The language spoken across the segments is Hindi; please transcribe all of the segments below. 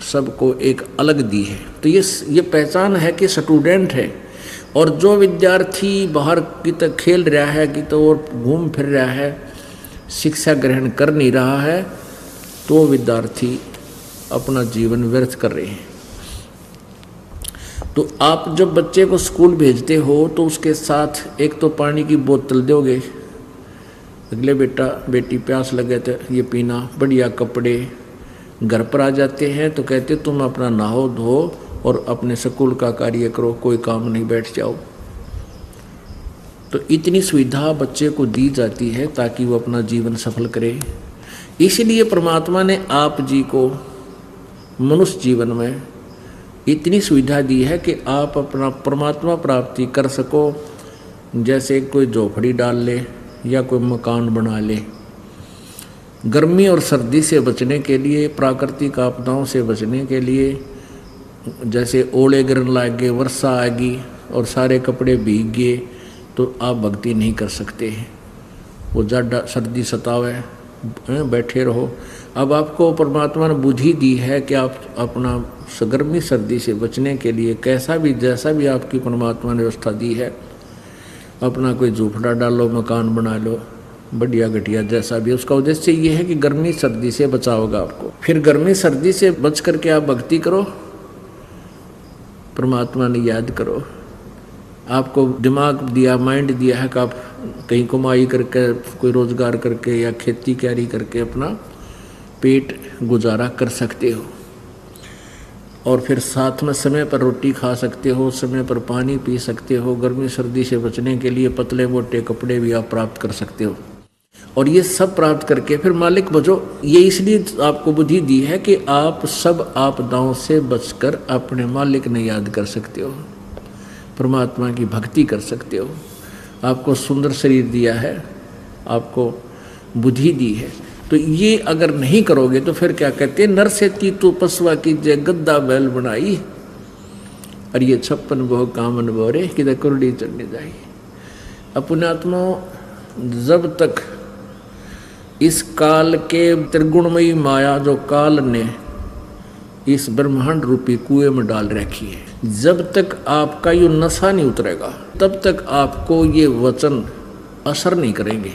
सबको एक अलग दी है। तो ये पहचान है कि स्टूडेंट है। और जो विद्यार्थी बाहर की तो खेल रहा है कि तो और घूम फिर रहा है, शिक्षा ग्रहण कर नहीं रहा है, तो विद्यार्थी अपना जीवन व्यर्थ कर रहे हैं। तो आप जब बच्चे को स्कूल भेजते हो तो उसके साथ एक तो पानी की बोतल दोगे, अगले बेटा बेटी प्यास लगे तो ये पीना, बढ़िया कपड़े। घर पर आ जाते हैं तो कहते तुम अपना नहाओ धो और अपने स्कूल का कार्य करो, कोई काम नहीं, बैठ जाओ। तो इतनी सुविधा बच्चे को दी जाती है ताकि वो अपना जीवन सफल करे। इसलिए परमात्मा ने आप जी को मनुष्य जीवन में इतनी सुविधा दी है कि आप अपना परमात्मा प्राप्ति कर सको। जैसे कोई झोपड़ी डाल ले या कोई मकान बना ले। गर्मी और सर्दी से बचने के लिए, प्राकृतिक आपदाओं से बचने के लिए, जैसे ओले गिरने लगे, वर्षा आएगी और सारे कपड़े भीग गए तो आप भक्ति नहीं कर सकते। वो ज़्यादा सर्दी सतावे, बैठे रहो। अब आपको परमात्मा ने बुद्धि दी है कि आप अपना गर्मी सर्दी से बचने के लिए कैसा भी जैसा भी आपकी परमात्मा ने व्यवस्था दी है, अपना कोई झोपड़ा डालो, मकान बना लो, बढ़िया घटिया जैसा भी। उसका उद्देश्य ये है कि गर्मी सर्दी से बचाओगा आपको। फिर गर्मी सर्दी से बच करके आप भक्ति करो, परमात्मा ने याद करो। आपको दिमाग दिया, माइंड दिया है कि आप कहीं कमाई करके, कोई रोजगार करके या खेती क्यारी करके अपना पेट गुजारा कर सकते हो। और फिर साथ में समय पर रोटी खा सकते हो, समय पर पानी पी सकते हो। गर्मी सर्दी से बचने के लिए पतले मोटे कपड़े भी आप प्राप्त कर सकते हो। और ये सब प्राप्त करके फिर मालिक बचो। ये इसलिए आपको बुद्धि दी है कि आप सब आपदाओं से बचकर अपने मालिक ने याद कर सकते हो, परमात्मा की भक्ति कर सकते हो। आपको सुंदर शरीर दिया है, आपको बुद्धि दी है। तो ये अगर नहीं करोगे तो फिर क्या कहते हैं, नर से ती तो पसवा की जय गद्दा बैल बनाई, और ये 56 बहु कामन बोरे कि कुरडी चढ़ने जाए। अपने आत्मा जब तक इस काल के त्रिगुणमयी माया जो काल ने इस ब्रह्मांड रूपी कुएं में डाल रखी है, जब तक आपका ये नशा नहीं उतरेगा तब तक आपको ये वचन असर नहीं करेंगे।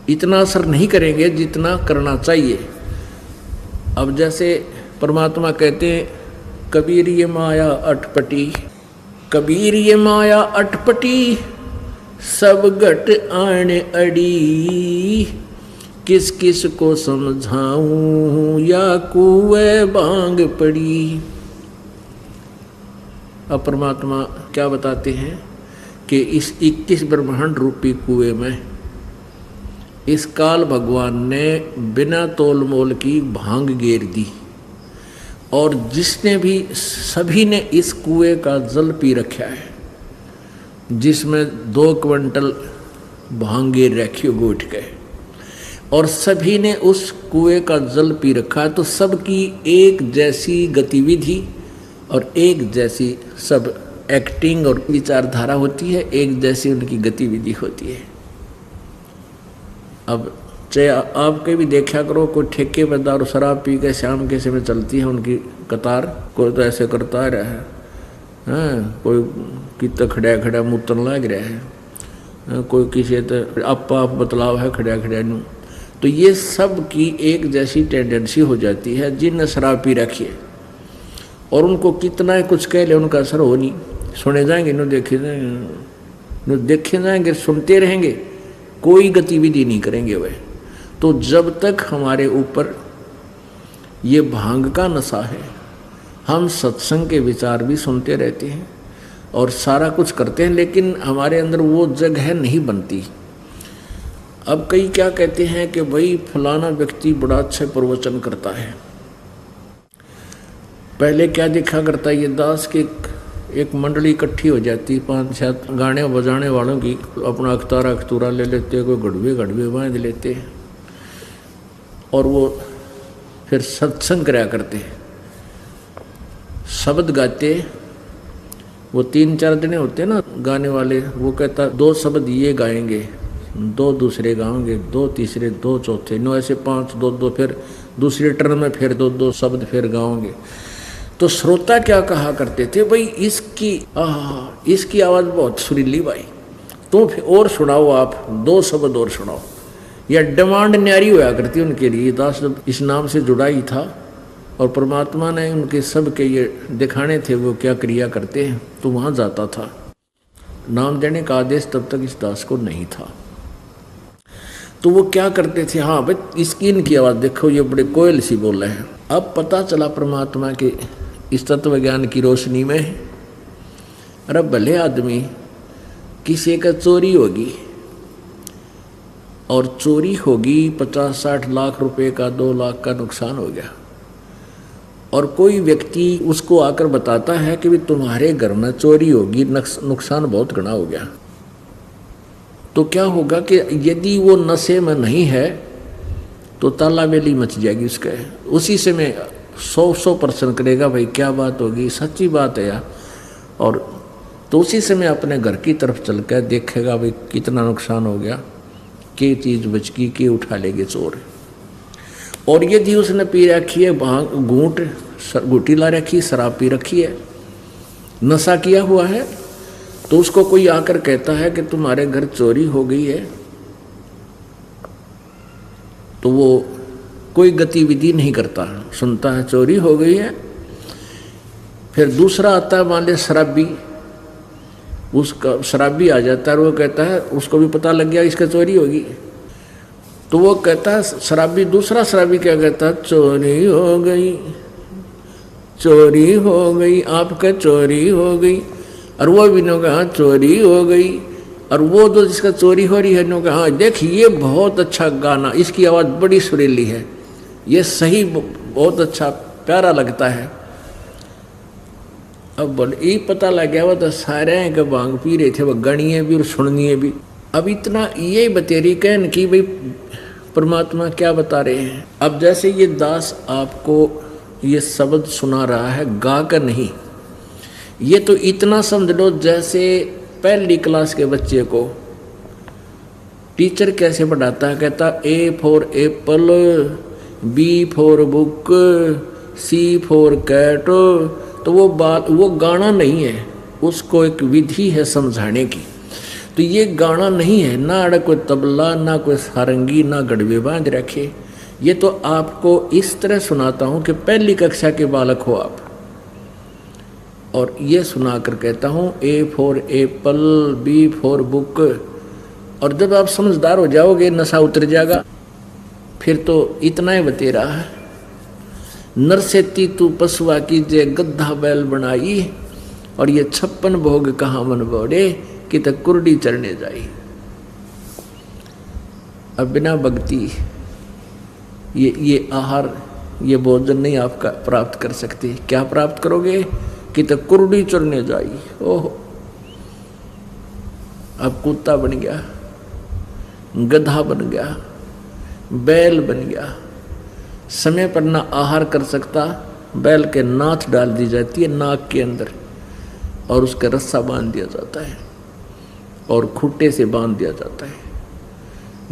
इतना असर नहीं करेंगे जितना करना चाहिए। अब जैसे परमात्मा कहते हैं, कबीर ये माया अटपटी, कबीर ये माया अटपटी, सब घट आने अड़ी, किस किस को समझाऊं या कुएं भांग पड़ी। अब परमात्मा क्या बताते हैं कि इस 21 ब्रह्मांड रूपी कुएं में इस काल भगवान ने बिना तोल मोल की भांग गेर दी, और जिसने भी, सभी ने इस कुएं का जल पी रखा है, जिसमें 2 क्विंटल भांग गेर रखी हो गोट के, और सभी ने उस कुएं का जल पी रखा है। तो सबकी एक जैसी गतिविधि और एक जैसी सब एक्टिंग और विचारधारा होती है, एक जैसी उनकी गतिविधि होती है। अब चाहे आप कहीं भी देखा करो, कोई ठेके पर दारू शराब पी के शाम के समय चलती है उनकी कतार, कोई तो ऐसे करता रहा है, कोई कितना खड़ा खड़ा मूतन लग रहा है, कोई किसी तो आप बतलाव है खड़ा खड़ा नू। तो ये सब की एक जैसी टेंडेंसी हो जाती है। जिन शराब पी रखी है और उनको कितना कुछ कह ले, उनका असर हो नहीं। सुने जाएंगे, नो देखे जाएंगे, सुनते रहेंगे, कोई गतिविधि नहीं करेंगे वह। तो जब तक हमारे ऊपर ये भांग का नशा है, हम सत्संग के विचार भी सुनते रहते हैं और सारा कुछ करते हैं, लेकिन हमारे अंदर वो जगह नहीं बनती। अब कई क्या कहते हैं कि भाई फलाना व्यक्ति बड़ा अच्छा प्रवचन करता है। पहले क्या देखा करता है, ये दास की एक मंडली इकट्ठी हो जाती, 5-7 गाने बजाने वालों की, अपना अखतारा ले लेते, कोई गढ़वे बांध लेते और वो फिर सत्संग कराया करते, शब्द गाते। वो 3-4 दिन होते ना गाने वाले, वो कहता 2 शब्द ये गाएंगे, दो दूसरे गाओगे, दो तीसरे, दो चौथे, नो ऐसे 5, 2 फिर दूसरे टर्न में फिर 2 शब्द फिर गाओगे। तो श्रोता क्या कहा करते थे, भाई इसकी आवाज़ बहुत सुरीली भाई, तो फिर और सुनाओ, आप 2 शब्द और सुनाओ। या डिमांड न्यारी होया करती उनके लिए। दास जब इस नाम से जुड़ा ही था और परमात्मा ने उनके सब के ये दिखाने थे वो क्या क्रिया करते हैं, तो वहाँ जाता था। नाम देने का आदेश तब तक इस दास को नहीं था। तो वो क्या करते थे, हाँ भाई इसकी इनकी आवाज़ देखो, ये बड़े कोयल सी बोल रहे हैं। अब पता चला परमात्मा के इस तत्व ज्ञान की रोशनी में, अरे भले आदमी किसी का चोरी होगी और चोरी होगी 50-60 लाख रुपए का, 2 लाख का नुकसान हो गया, और कोई व्यक्ति उसको आकर बताता है कि भी तुम्हारे घर में चोरी होगी, नुकसान बहुत घना हो गया, तो क्या होगा कि यदि वो नशे में नहीं है तो तालाबेली मच जाएगी उसके। उसी से मैं 100% करेगा, भाई क्या बात होगी, सच्ची बात है यार। और तो उसी से मैं अपने घर की तरफ चल कर देखेगा भाई कितना नुकसान हो गया, के चीज़ बच गई, के उठा लेंगे चोर। और यदि उसने पी रखी है भांग, घूटी ला रखी, शराब पी रखी है, नशा किया हुआ है, तो उसको कोई आकर कहता है कि तुम्हारे घर चोरी हो गई है, तो वो कोई गतिविधि नहीं करता, सुनता है चोरी हो गई है। फिर दूसरा आता है, मान ले शराबी, उसका शराबी आ जाता है और वो कहता है, उसको भी पता लग गया इसका चोरी होगी, तो वो कहता है शराबी, दूसरा शराबी क्या कहता है, चोरी हो गई, चोरी हो गई, आपका चोरी हो गई। और वो भी ने कहा चोरी हो गई, और वो तो जिसका चोरी हो रही है ने कहा, हाँ देख ये बहुत अच्छा गाना, इसकी आवाज़ बड़ी सुरीली है, ये सही बहुत अच्छा प्यारा लगता है। अब बोले ये पता लग गया, वो तो सारे हैं कि भांग पी रहे थे, वो गणिए भी और सुनिए भी। अब इतना ये बतेरी कहन कि भाई परमात्मा क्या बता रहे हैं। अब जैसे ये दास आपको ये शब्द सुना रहा है, गा कर नहीं, ये तो इतना समझ लो जैसे पहली क्लास के बच्चे को टीचर कैसे पढ़ाता है, कहता A for apple, B for book, C for cat. तो वो गाना नहीं है, उसको एक विधि है समझाने की। तो ये गाना नहीं है, ना अड़ कोई तबला, ना कोई सारंगी, ना गड़बे बांध रखे। ये तो आपको इस तरह सुनाता हूँ कि पहली कक्षा के बालक हो आप, और ये सुनाकर कहता हूँ A for apple, B for book. और जब आप समझदार हो जाओगे, नशा उतर जाएगा, फिर तो इतना ही बतेरा है, नरसेती तू पशुआ की जे गद्दा बैल बनाई, और ये 56 भोग कहाँ मन बोड़े, कि तक कुर्डी चढ़ने जाई। अब बिना भक्ति ये आहार, ये भोजन नहीं आपका प्राप्त कर सकते। क्या प्राप्त करोगे, कि तक कुर्डी चढ़ने जाई। ओह, अब कुत्ता बन गया, गधा बन गया, बैल बन गया, समय पर ना आहार कर सकता, बैल के नाथ डाल दी जाती है नाक के अंदर, और उसका रस्सा बांध दिया जाता है और खूंटे से बांध दिया जाता है।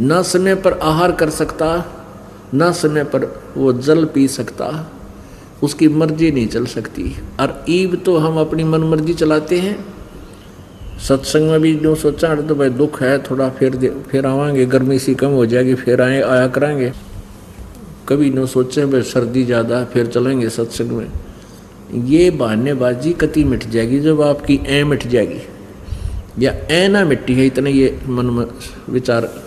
ना समय पर आहार कर सकता, ना समय पर वो जल पी सकता, उसकी मर्जी नहीं चल सकती। और ईब तो हम अपनी मन मर्जी चलाते हैं। सत्संग में भी जो सोचा तो भाई दुख है थोड़ा, फिर आवांगे, गर्मी सी कम हो जाएगी, फिर आया करांगे। कभी न सोचे भाई सर्दी ज़्यादा, फिर चलेंगे सत्संग में। ये बहानेबाजी कति मिट जाएगी जब आपकी मिट जाएगी, या ना मिट्टी है, इतना ये मन में विचार